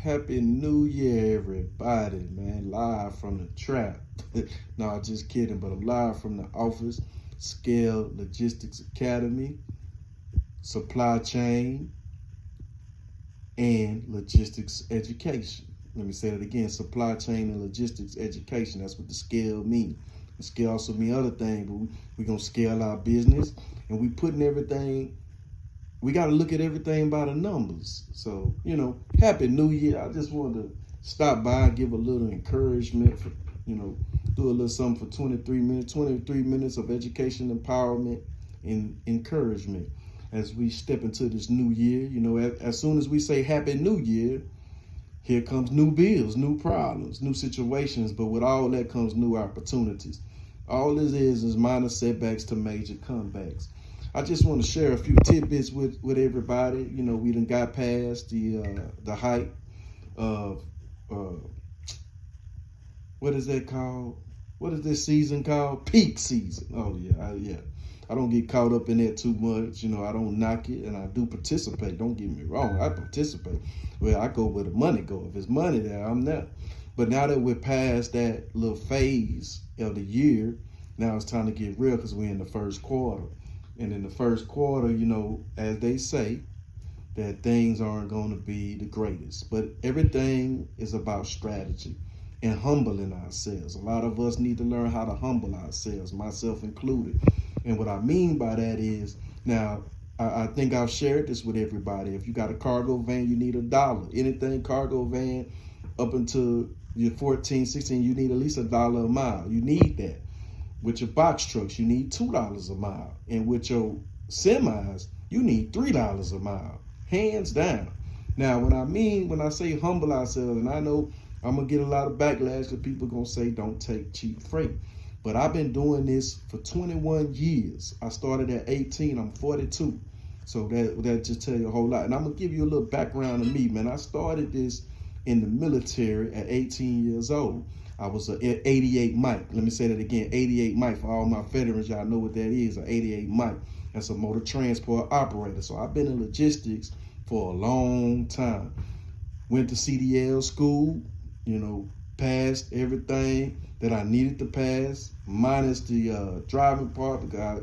Happy New Year, everybody, man. Live from the trap. No, just kidding, but I'm live from the office. C.A.L.E Logistics Academy, supply chain, and logistics education. Let me say that again, supply chain and logistics education. That's what the C.A.L.E means. The C.A.L.E also mean other things, but we're going to scale our business, and we putting everything, we got to look at everything by the numbers. So, Happy New Year. I just wanted to stop by and give a little encouragement for, do a little something for 23 minutes of education, empowerment, and encouragement as we step into this new year. As soon as we say Happy New Year, here comes new bills, new problems, new situations, but with all that comes new opportunities. All this is minor setbacks to major comebacks. I just want to share a few tidbits with everybody. We done got past the height of, what is that called? What is this season called? Peak season. Oh, yeah. I don't get caught up in that too much. I don't knock it, and I do participate. Don't get me wrong. I participate. Well, I go where the money go. If it's money there, I'm there. But now that we're past that little phase of the year, now it's time to get real because we're in the first quarter. And in the first quarter, as they say, that things aren't going to be the greatest. But everything is about strategy and humbling ourselves. A lot of us need to learn how to humble ourselves, myself included. And what I mean by that is, now, I think I've shared this with everybody. If you got a cargo van, you need $1. Anything cargo van up until you're 14, 16, you need at least $1 a mile. You need that. With your box trucks, you need $2 a mile. And with your semis, you need $3 a mile. Hands down. Now, when I say humble ourselves, and I know I'm going to get a lot of backlash because people are going to say don't take cheap freight. But I've been doing this for 21 years. I started at 18. I'm 42. So that just tell you a whole lot. And I'm going to give you a little background of me, man. I started this in the military at 18 years old. I was an 88 Mike. Let me say that again, 88 Mike. For all my veterans, y'all know what that is, an 88 Mike. That's a motor transport operator. So I've been in logistics for a long time. Went to C.A.L.E school, passed everything that I needed to pass, minus the driving part, because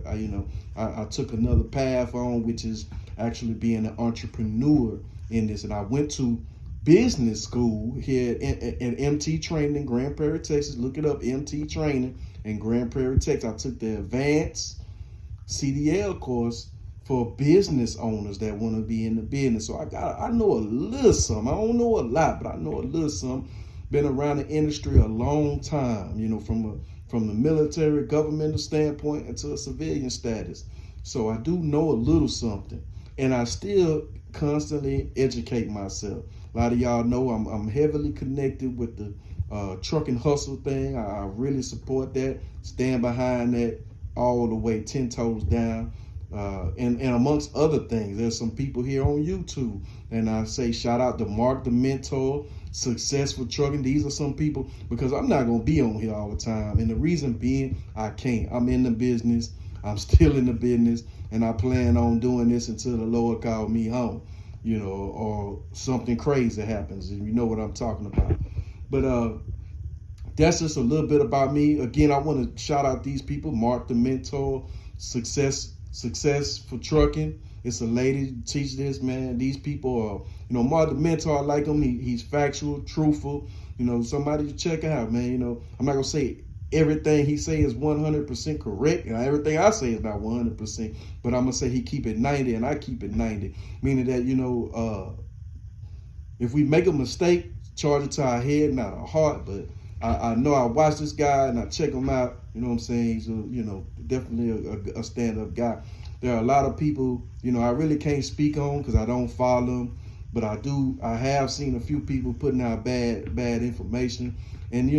I took another path on, which is actually being an entrepreneur in this. And I went to business school here at MT Training in Grand Prairie, Texas. Look it up, MT Training in Grand Prairie, Texas. I took the advanced C.A.L.E course for business owners that want to be in the business. So I know a little something. I don't know a lot, but I know a little something. Been around the industry a long time, from the military, governmental standpoint into a civilian status. So I do know a little something, and I still constantly educate myself. A lot of y'all know I'm heavily connected with the trucking hustle thing. I really support that, stand behind that all the way, 10 toes down. And amongst other things, there's some people here on YouTube, and I say shout out to Mark the Mentor, Successful Trucking. These are some people, because I'm not going to be on here all the time. And the reason being, I can't. I'm in the business. I'm still in the business, and I plan on doing this until the Lord calls me home, or something crazy happens. And you know what I'm talking about. But that's just a little bit about me. Again, I want to shout out these people: Mark the Mentor, Success for Trucking. It's a lady who teach this, man. These people are, Mark the Mentor, I like him. He's factual, truthful. Somebody to check out, man. I'm not going to say everything he say is 100% correct. And everything I say is not 100%. But I'm going to say he keep it 90 and I keep it 90. Meaning that, if we make a mistake, charge it to our head, not our heart. But I know I watch this guy and I check him out. You know what I'm saying? He's definitely a stand-up guy. There are a lot of people, I really can't speak on because I don't follow them, but I have seen a few people putting out bad information. And,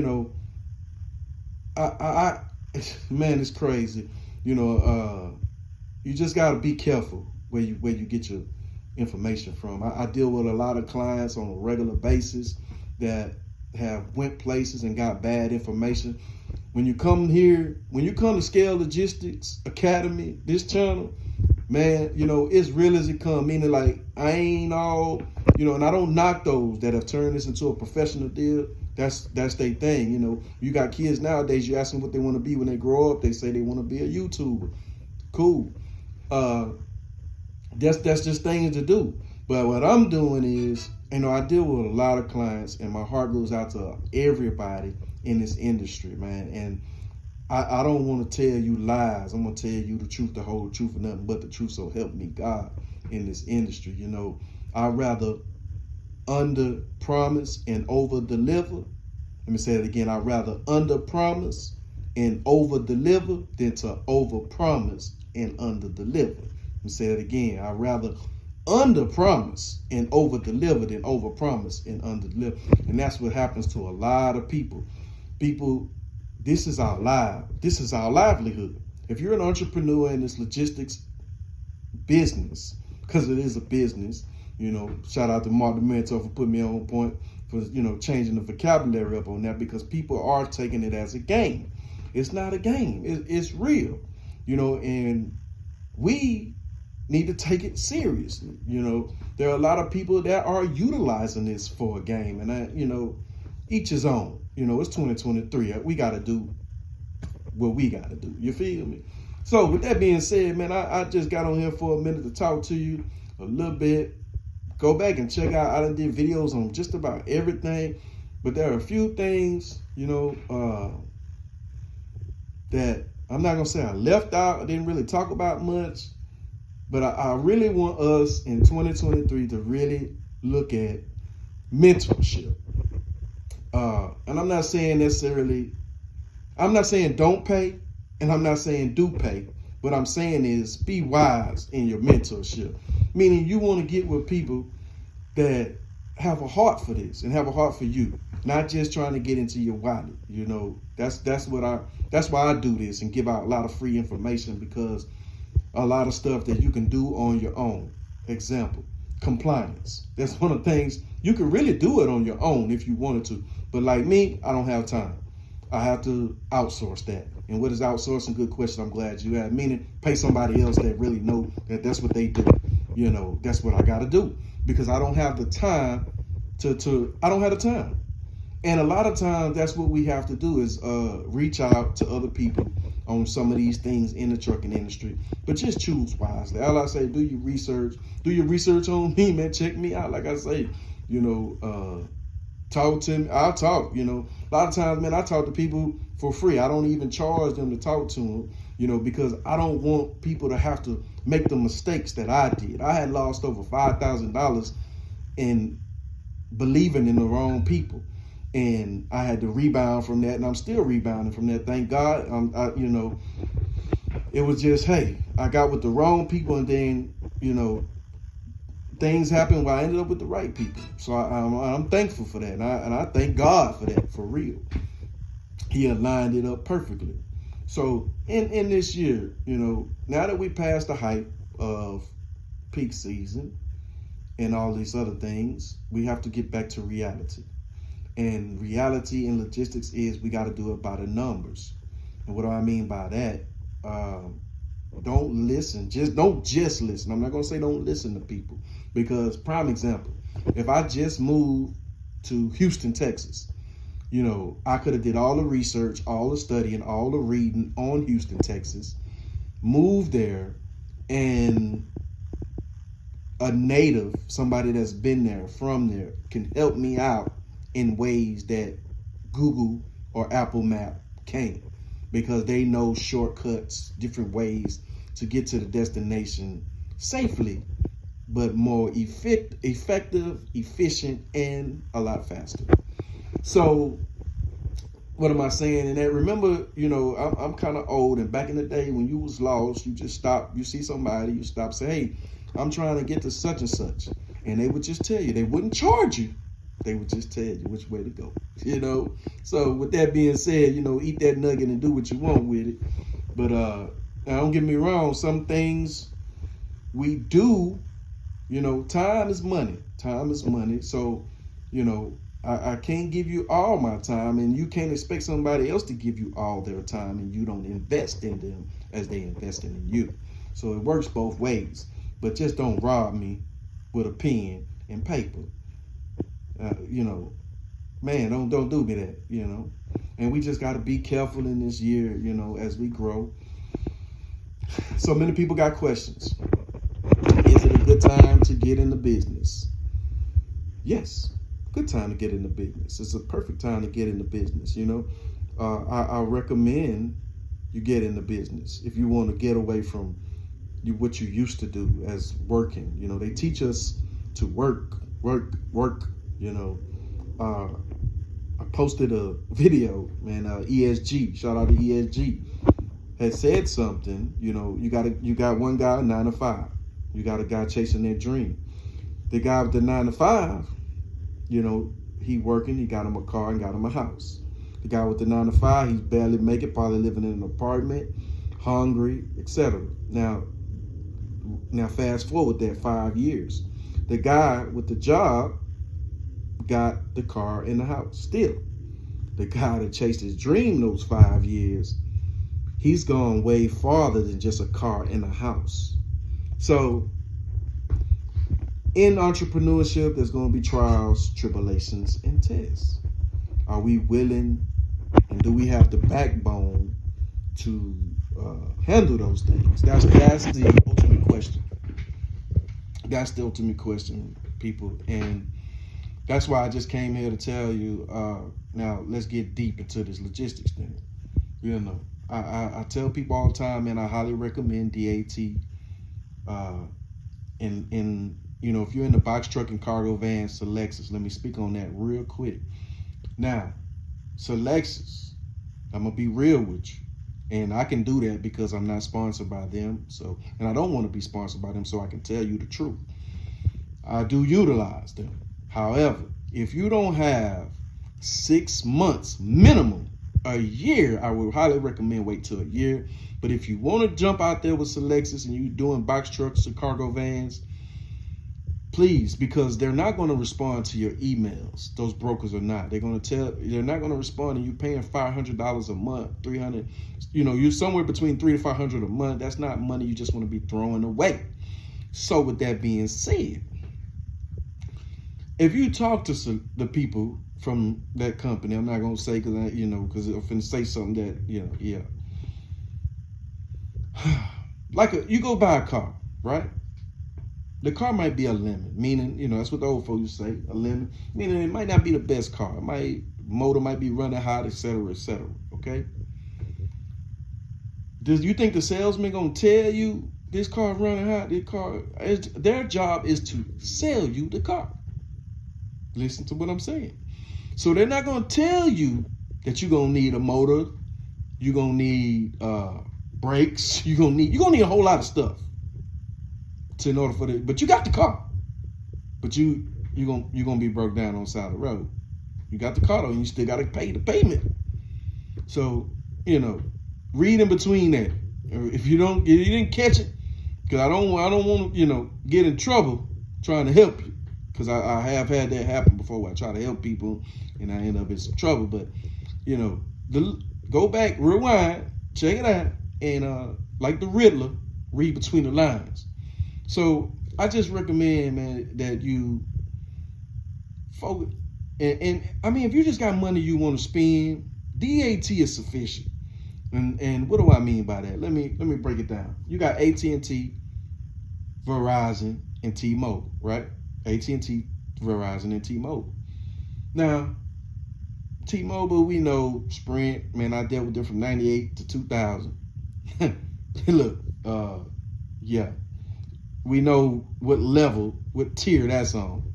man, it's crazy. You just got to be careful where you get your information from. I deal with a lot of clients on a regular basis that have went places and got bad information. When you come to C.A.L.E Logistics Academy, this channel, man, it's real as it comes. Meaning, like, I ain't all, and I don't knock those that have turned this into a professional deal. That's their thing. You got kids nowadays, you ask them what they want to be when they grow up, they say they want to be a YouTuber. Cool. That's just things to do. But what I'm doing is, I deal with a lot of clients, and my heart goes out to everybody in this industry, man. And I don't want to tell you lies. I'm going to tell you the truth, the whole truth, and nothing but the truth, so help me God in this industry. I'd rather under promise and over deliver. Let me say it again. I'd rather under promise and over deliver than to over promise and under deliver. Let me say it again. I'd rather under promise and over deliver than over promise and under deliver. And that's what happens to a lot of people. This is our livelihood. If you're an entrepreneur in this logistics business, because it is a business, shout out to Mark the Mentor for putting me on point for, changing the vocabulary up on that, because people are taking it as a game. It's not a game. It's real, and we need to take it seriously. There are a lot of people that are utilizing this for a game, and each his own. It's 2023. We got to do what we got to do. You feel me? So with that being said, man, I just got on here for a minute to talk to you a little bit. Go back and check out. I done did videos on just about everything, but there are a few things, that I'm not gonna say I left out. I didn't really talk about much, but I really want us in 2023 to really look at mentorship. And I'm not saying don't pay, and I'm not saying do pay. What I'm saying is be wise in your mentorship. Meaning you want to get with people that have a heart for this and have a heart for you, not just trying to get into your wallet. That's why I do this and give out a lot of free information, because a lot of stuff that you can do on your own. Example, compliance. That's one of the things you can really do it on your own if you wanted to. But like me, I don't have time. I have to outsource that. And what is outsourcing? Good question. I'm glad you asked. Meaning pay somebody else that really know that that's what they do. That's what I got to do, because I don't have the time I don't have the time. And a lot of times that's what we have to do is reach out to other people on some of these things in the trucking industry, but just choose wisely. All I say, do your research. Do your research on me, man. Check me out. Like I say, talk to me. I'll talk. A lot of times, man, I talk to people for free. I don't even charge them to talk to them, because I don't want people to have to make the mistakes that I did. I had lost over $5,000 in believing in the wrong people. And I had to rebound from that, and I'm still rebounding from that. Thank God. It was just, hey, I got with the wrong people, and then, things happened where I ended up with the right people. So I'm thankful for that, and I thank God for that, for real. He aligned it up perfectly. So in this year, now that we passed the hype of peak season and all these other things, we have to get back to reality. And reality in logistics is we got to do it by the numbers. And what do I mean by that? Don't listen. Don't just listen. I'm not going to say don't listen to people, because prime example, if I just moved to Houston, Texas, I could have did all the research, all the studying, all the reading on Houston, Texas, moved there, and a native, somebody that's been there, from there, can help me out in ways that Google or Apple Map can't, because they know shortcuts, different ways to get to the destination safely, but more effective, efficient, and a lot faster. So what am I saying in that? Remember, I'm kind of old, and back in the day when you was lost, you just stop, you see somebody, you stop, say, hey, I'm trying to get to such and such. And they would just tell you. They wouldn't charge you. They would just tell you which way to go, So with that being said, eat that nugget and do what you want with it. But don't get me wrong, some things we do, time is money. Time is money. So, I can't give you all my time, and you can't expect somebody else to give you all their time, and you don't invest in them as they invested in you. So it works both ways. But just don't rob me with a pen and paper. You know, man, don't do me that. You know, and we just got to be careful in this year. You know, as we grow. So many people got questions. Is it a good time to get into business? Yes, good time to get into business. It's a perfect time to get into business. You know, I recommend you get into business if you want to get away from what you used to do as working. You know, they teach us to work. You know, I posted a video, man. ESG, shout out to ESG, had said something. You know, you got one guy 9 to 5. You got a guy chasing their dream. The guy with the 9 to 5, you know, he working. He got him a car and got him a house. The guy with the 9 to 5, he's barely making, probably living in an apartment, hungry, etc. Now fast forward that 5 years. The guy with the job got the car and the house. Still, the guy that chased his dream those 5 years, he's gone way farther than just a car and a house. So in entrepreneurship, there's going to be trials, tribulations, and tests. Are we willing, and do we have the backbone to handle those things? That's the ultimate question. That's the ultimate question, people. And that's why I just came here to tell you, now let's get deep into this logistics thing. You know, I tell people all the time, man, I highly recommend DAT. In you know, if you're in the box truck and cargo vans, Lexus. Let me speak on that real quick. Now, Lexus, I'm gonna be real with you, and I can do that because I'm not sponsored by them. So, and I don't want to be sponsored by them, so I can tell you the truth. I do utilize them. However, if you don't have 6 months minimum, a year, I would highly recommend wait till a year. But if you want to jump out there with Lexus and you're doing box trucks or cargo vans, please, because they're not going to respond to your emails. Those brokers are not. They're not going to respond, and you're paying $500 a month, $300. You know, you're somewhere between $300 to $500 a month. That's not money you just want to be throwing away. So with that being said, if you talk to the people from that company, I'm not going to say because I'm going to say something that, yeah. Like you go buy a car, right? The car might be a lemon, meaning, that's what the old folks say, a lemon, meaning it might not be the best car. Motor might be running hot, etc., okay? Do you think the salesman going to tell you this car running hot, their job is to sell you the car. Listen to what I'm saying. So they're not going to tell you that you're going to need a motor, you're going to need brakes, you're going to need a whole lot of stuff in order for but you got the car. But you're gonna be broke down on the side of the road. You got the car though, and you still gotta pay the payment. So, read in between that. If you didn't catch it, because I don't want to, get in trouble trying to help you. Because I have had that happen before where I try to help people and I end up in some trouble. But, go back, rewind, check it out, and like the Riddler, read between the lines. So I just recommend, man, that you focus. And I mean, if you just got money you want to spend, DAT is sufficient. And what do I mean by that? Let me break it down. You got AT&T, Verizon, and T-Mobile, right? AT&T, Verizon, and T-Mobile. Now, T-Mobile, we know Sprint. Man, I dealt with them from 98 to 2000. Look, yeah. We know what tier that's on.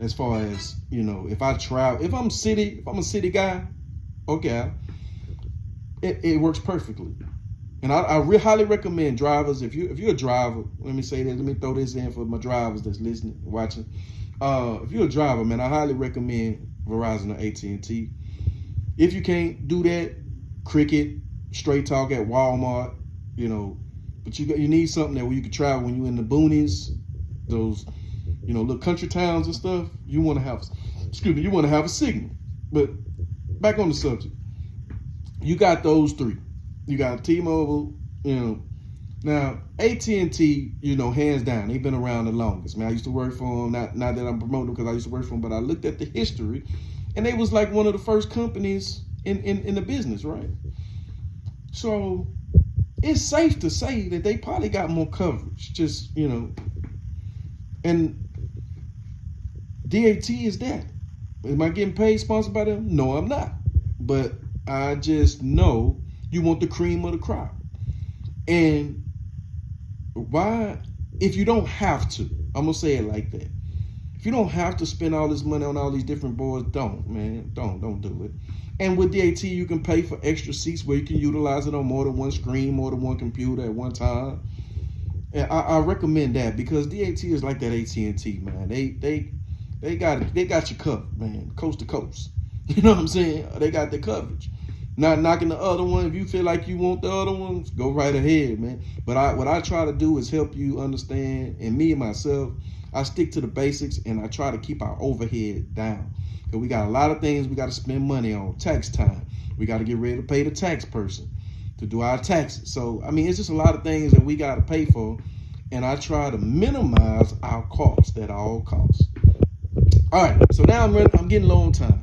As far as, if I travel, if I'm a city guy, okay, it works perfectly. And I highly recommend drivers, if you're a driver, let me say this, let me throw this in for my drivers that's listening, watching. If you're a driver, man, I highly recommend Verizon or AT&T. If you can't do that, Cricket, Straight Talk at Walmart, but you need something that where you can travel when you're in the boonies, those, little country towns and stuff. You want to have a signal. But back on the subject, you got those three. You got T-Mobile, Now, AT&T, hands down, they've been around the longest. Man, I used to work for them. Not that I'm promoting because I used to work for them, but I looked at the history, and they was like one of the first companies in the business, right? So it's safe to say that they probably got more coverage. Just, and DAT is that. Am I getting paid, sponsored by them? No, I'm not. But I just know you want the cream of the crop. And why, if you don't have to, I'm going to say it like that. If you don't have to spend all this money on all these different boards, don't do it. And with DAT, you can pay for extra seats where you can utilize it on more than one screen, more than one computer at one time. And I recommend that because DAT is like that AT&T, man. They got you covered, man, coast to coast. You know what I'm saying? They got the coverage. Not knocking the other one. If you feel like you want the other ones, go right ahead, man. But what I try to do is help you understand, and me and myself, I stick to the basics and I try to keep our overhead down. Because we got a lot of things we got to spend money on. Tax time. We got to get ready to pay the tax person to do our taxes. So, I mean, it's just a lot of things that we got to pay for. And I try to minimize our costs at all costs. All right, so now I'm getting low on time.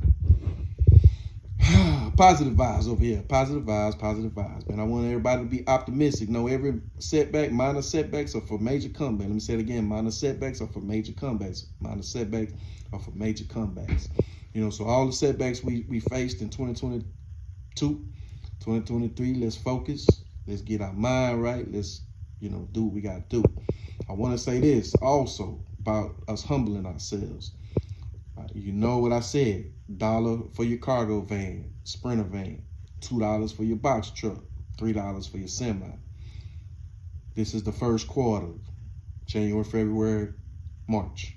Positive vibes over here. Positive vibes, man. I want everybody to be optimistic. No, every setback, minor setbacks are for major comebacks. Let me say it again. Minor setbacks are for major comebacks. Minor setbacks are for major comebacks. So all the setbacks we faced in 2022, 2023, let's focus. Let's get our mind right. Let's, do what we got to do. I want to say this also about us humbling ourselves. You know what I said. $1 for your cargo van, Sprinter van, $2 for your box truck, $3 for your semi. This is the first quarter, January, February, March.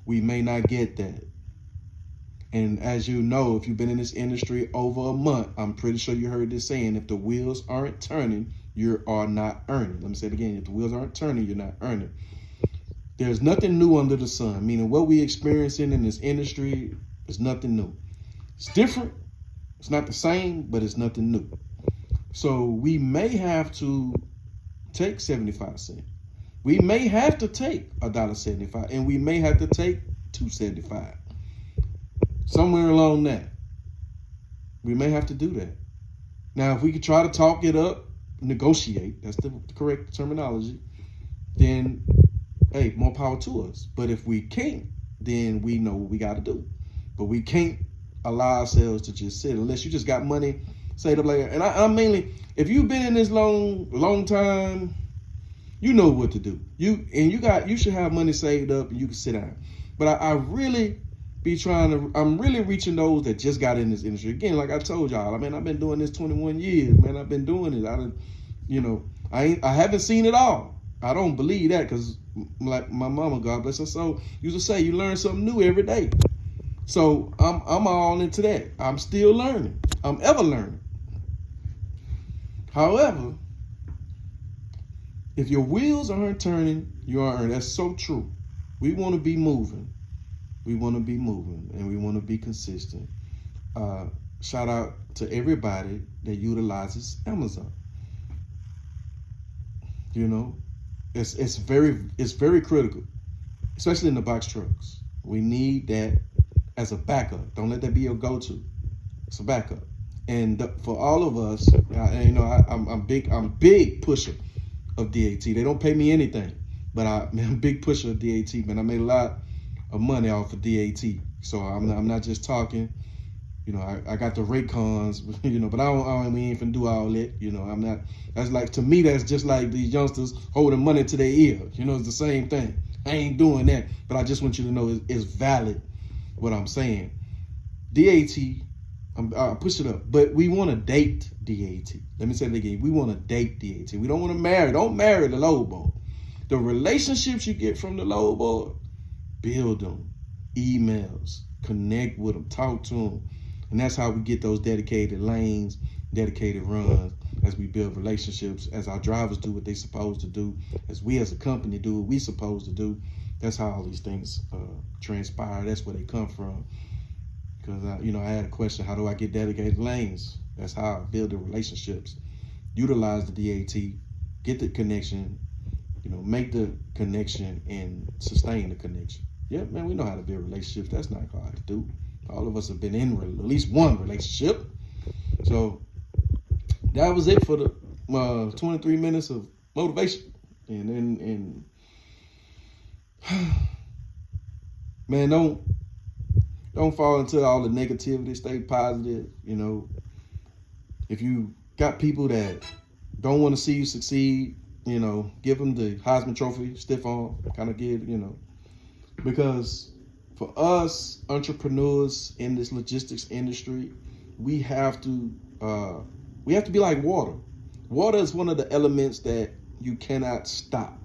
We may not get that. And as you know, if you've been in this industry over a month, I'm pretty sure you heard this saying, if the wheels aren't turning, you are not earning. Let me say it again. If the wheels aren't turning, you're not earning. There's nothing new under the sun, meaning what we're experiencing in this industry is nothing new. It's different. It's not the same, but it's nothing new. So we may have to take 75 cents. We may have to take $1.75, and we may have to take $2.75. Somewhere along that. We may have to do that. Now, if we could try to talk it up, negotiate, that's the correct terminology, then hey, more power to us. But if we can't, then we know what we got to do. But we can't allow ourselves to just sit unless you just got money saved up like that. And I mainly, if you've been in this long time, you know what to do. You should have money saved up and you can sit down. But I really I'm really reaching those that just got in this industry. Again, like I told y'all, I've been doing this 21 years, man. I've been doing it. I haven't seen it all. I don't believe that because like my mama, God bless her soul, used to say, you learn something new every day. So I'm all into that. I'm still learning. I'm ever learning. However, if your wheels aren't turning, you aren't earning. That's so true. We want to be moving. We want to be moving and we want to be consistent. Shout out to everybody that utilizes Amazon. It's very critical, especially in the box trucks. We need that as a backup. Don't let that be your go-to. It's a backup. And for all of us, I'm big pusher of DAT. They don't pay me anything, but I'm a big pusher of DAT. Man, I made a lot of money off of DAT. So I'm not just talking. I got the Raycons, but I don't mean even do all that. I'm not. That's like, to me, that's just like these youngsters holding money to their ear. It's the same thing. I ain't doing that, but I just want you to know it's valid what I'm saying. DAT, I'll push it up, but we want to date DAT. Let me say it again. We want to date DAT. We don't want to marry. Don't marry the low board. The relationships you get from the low board, build them. Emails, connect with them, talk to them. And that's how we get those dedicated lanes, dedicated runs, as we build relationships, as our drivers do what they're supposed to do, as we as a company do what we're supposed to do. That's how all these things transpire. That's where they come from. Because, I had a question, how do I get dedicated lanes? That's how I build the relationships. Utilize the DAT get the connection, make the connection and sustain the connection. Yeah, man, we know how to build relationships. That's not hard to do. All of us have been in at least one relationship. So that was it for the 23 minutes of motivation. And man, don't fall into all the negativity. Stay positive. If you got people that don't want to see you succeed, give them the Heisman Trophy, stiff arm, kind of because for us entrepreneurs in this logistics industry, we have to be like water. Water is one of the elements that you cannot stop.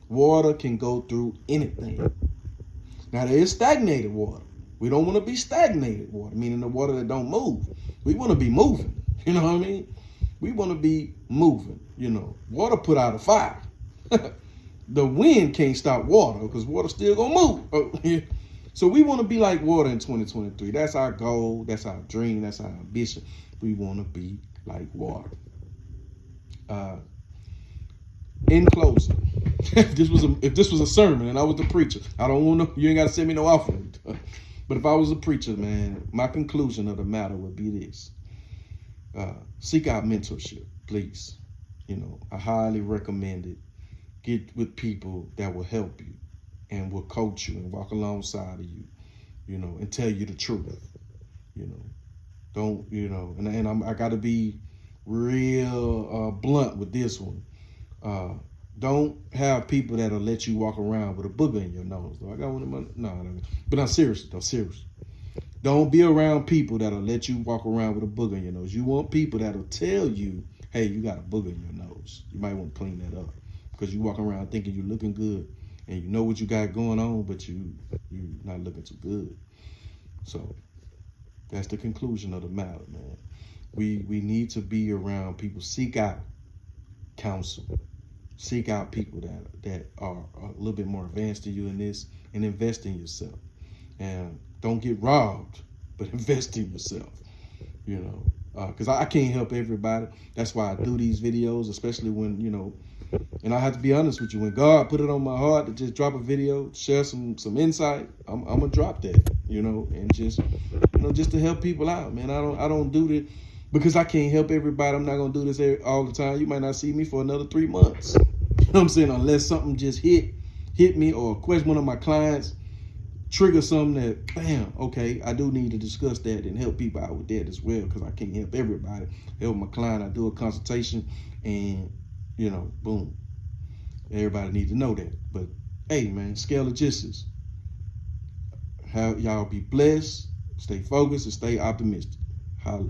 Water can go through anything. Now there is stagnated water. We don't want to be stagnated water, meaning the water that don't move. We want to be moving. You know what I mean? We want to be moving. Water put out a fire. The wind can't stop water because water still gonna move. So we want to be like water in 2023. That's our goal. That's our dream. That's our ambition. We want to be like water. In closing, if this was a sermon and I was the preacher, I don't want to. You ain't got to send me no offering. But if I was a preacher, man, my conclusion of the matter would be this: seek out mentorship, please. I highly recommend it. Get with people that will help you and will coach you and walk alongside of you, and tell you the truth. Don't, and I got to be real blunt with this one. Don't have people that'll let you walk around with a booger in your nose. Though I got one in my no, but I'm serious. Don't be around people that'll let you walk around with a booger in your nose. You want people that'll tell you, hey, you got a booger in your nose. You might want to clean that up because you walk around thinking you're looking good and you know what you got going on, but you're not looking too good. So that's the conclusion of the matter, man. We need to be around people. Seek out counsel. Seek out people that are a little bit more advanced than you in this, and invest in yourself. And don't get robbed, but invest in yourself. Because I can't help everybody. That's why I do these videos, especially when, and I have to be honest with you, when God put it on my heart to just drop a video, share some insight, I'm gonna drop that, and just to help people out, man. I don't do this because I can't help everybody. I'm not gonna do this all the time. You might not see me for another 3 months. You know what I'm saying? Unless something just hit me, or question one of my clients trigger something that, bam, okay, I do need to discuss that and help people out with that as well, because I can't help everybody. Help my client, I do a consultation, and boom, everybody needs to know that. But hey, man, C.A.L.E Logistics, y'all be blessed, stay focused, and stay optimistic. Holla.